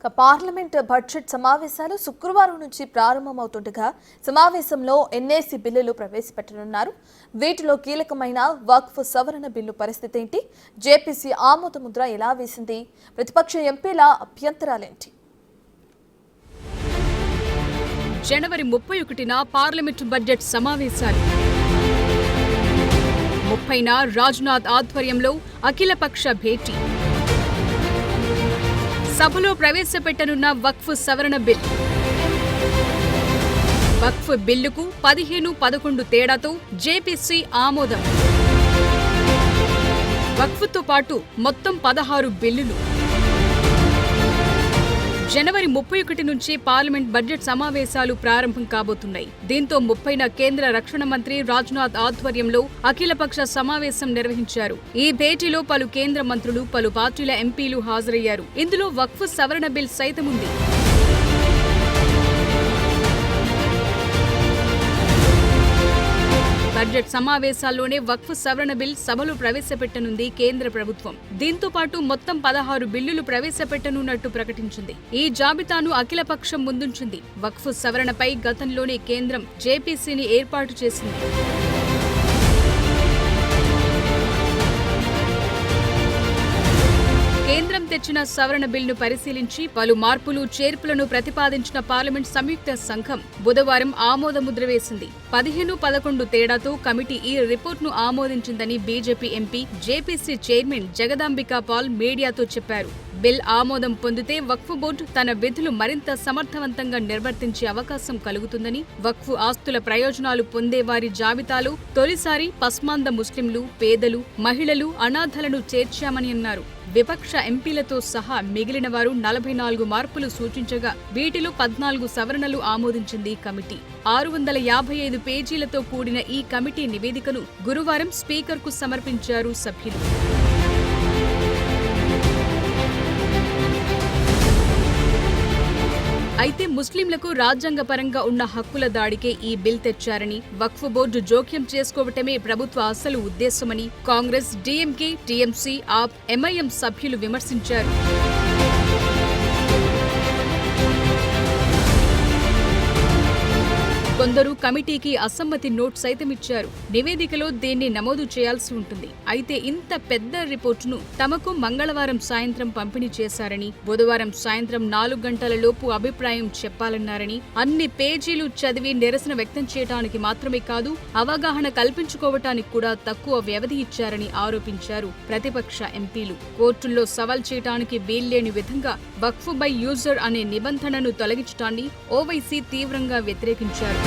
Parliament budget సమావేశాలు శుక్రవారం నుంచి ప్రారంభమవుతుండగా సమావేశంలో ఎన్ఏసీ బిల్లులు ప్రవేశపెట్టనున్నారు. వీటిలో కీలకమైన వక్ఫ్ సవరణ బిల్లు పరిస్థితి ఏంటి? జేపీసీ ఆమోదముద్ర ఎలా వేసింది? ప్రతిపక్ష ఎంపీల అభ్యంతరాలేంటి? జనవరి 31న పార్లమెంటు బడ్జెట్ సమావేశాలు. 30న రాజ్నాథ్ ఆధ్వర్యంలో అఖిలపక్ష భేటీ. సభలో ప్రవేశపెట్టనున్న వక్ఫ్ సవరణ బిల్. వక్ఫ్ బిల్లుకు 15-11 తేడాతో జేపీసీ ఆమోదం. వక్ఫ్తో పాటు మొత్తం 16 బిల్లులు. జనవరి 31 నుంచి పార్లమెంట్ బడ్జెట్ సమావేశాలు ప్రారంభం కాబోతున్నాయి. దీంతో 30న కేంద్ర రక్షణ మంత్రి రాజ్నాథ్ ఆధ్వర్యంలో అఖిలపక్ష సమావేశం నిర్వహించారు. ఈ భేటీలో పలు కేంద్ర మంత్రులు, పలు పార్టీల ఎంపీలు హాజరయ్యారు. ఇందులో వక్ఫ్ సవరణ బిల్ సైతం ఉంది. బడ్జెట్ సమావేశాల్లోనే వక్ఫ్ సవరణ బిల్ సభలో ప్రవేశపెట్టనుంది కేంద్ర ప్రభుత్వం. దీంతో పాటు మొత్తం 16 బిల్లులు ప్రవేశపెట్టనున్నట్టు ప్రకటించింది. ఈ జాబితాను అఖిలపక్షం ముందుంచింది. వక్ఫ్ సవరణపై గతంలోనే కేంద్రం జేపీసీని ఏర్పాటు చేసింది. కేంద్రం తెచ్చిన సవరణ బిల్లును పరిశీలించి పలు మార్పులు, చేర్పులను ప్రతిపాదించిన పార్లమెంట్ సంయుక్త సంఘం బుధవారం ఆమోదముద్ర వేసింది. 15-11 తేడాతో కమిటీ ఈ రిపోర్టును ఆమోదించిందని BJP MP, JPC chairman Jagdambika Pal మీడియాతో చెప్పారు. బిల్ ఆమోదం పొందితే వక్ఫ్ బోర్డు తన విధులు మరింత సమర్థవంతంగా నిర్వర్తించే అవకాశం కలుగుతుందని, వక్ఫ్ ఆస్తుల ప్రయోజనాలు పొందే వారి జాబితాలో తొలిసారి పస్మాంద ముస్లింలు, పేదలు, మహిళలు, అనాథలను చేర్చామని అన్నారు. విపక్ష ఎంపీలతో సహా మిగిలిన వారు 44 మార్పులు సూచించగా వీటిలో 14 సవరణలు ఆమోదించింది కమిటీ. 655 పేజీలతో కూడిన ఈ కమిటీ నివేదికను గురువారం స్పీకర్కు సమర్పించారు సభ్యులు. అయితే ముస్లింలకు రాజ్యాంగపరంగా ఉన్న హక్కుల దాడికే ఈ బిల్ తెచ్చారని, వక్ఫ్ బోర్డు జోక్యం చేసుకోవటమే ప్రభుత్వ అసలు ఉద్దేశమని కాంగ్రెస్, డీఎంకే, టీఎంసీ, ఆప్, ఎంఐఎం సభ్యులు విమర్శించారు. కొందరు కమిటీకి అసమ్మతి నోట్ సైతం ఇచ్చారు. నివేదికలో దీన్ని నమోదు చేయాల్సి ఉంటుంది. అయితే ఇంత పెద్ద రిపోర్టును తమకు మంగళవారం సాయంత్రం పంపిణీ చేశారని, బుధవారం సాయంత్రం 4 గంటల లోపు అభిప్రాయం చెప్పాలన్నారని, అన్ని పేజీలు చదివి నిరసన వ్యక్తం చేయడానికి మాత్రమే కాదు, అవగాహన కల్పించుకోవటానికి కూడా తక్కువ వ్యవధి ఇచ్చారని ఆరోపించారు ప్రతిపక్ష ఎంపీలు. కోర్టుల్లో సవాల్ చేయడానికి వీల్లేని విధంగా వక్ఫ్ బై యూజర్ అనే నిబంధనను తొలగించడాన్ని ఓవైసీ తీవ్రంగా వ్యతిరేకించారు.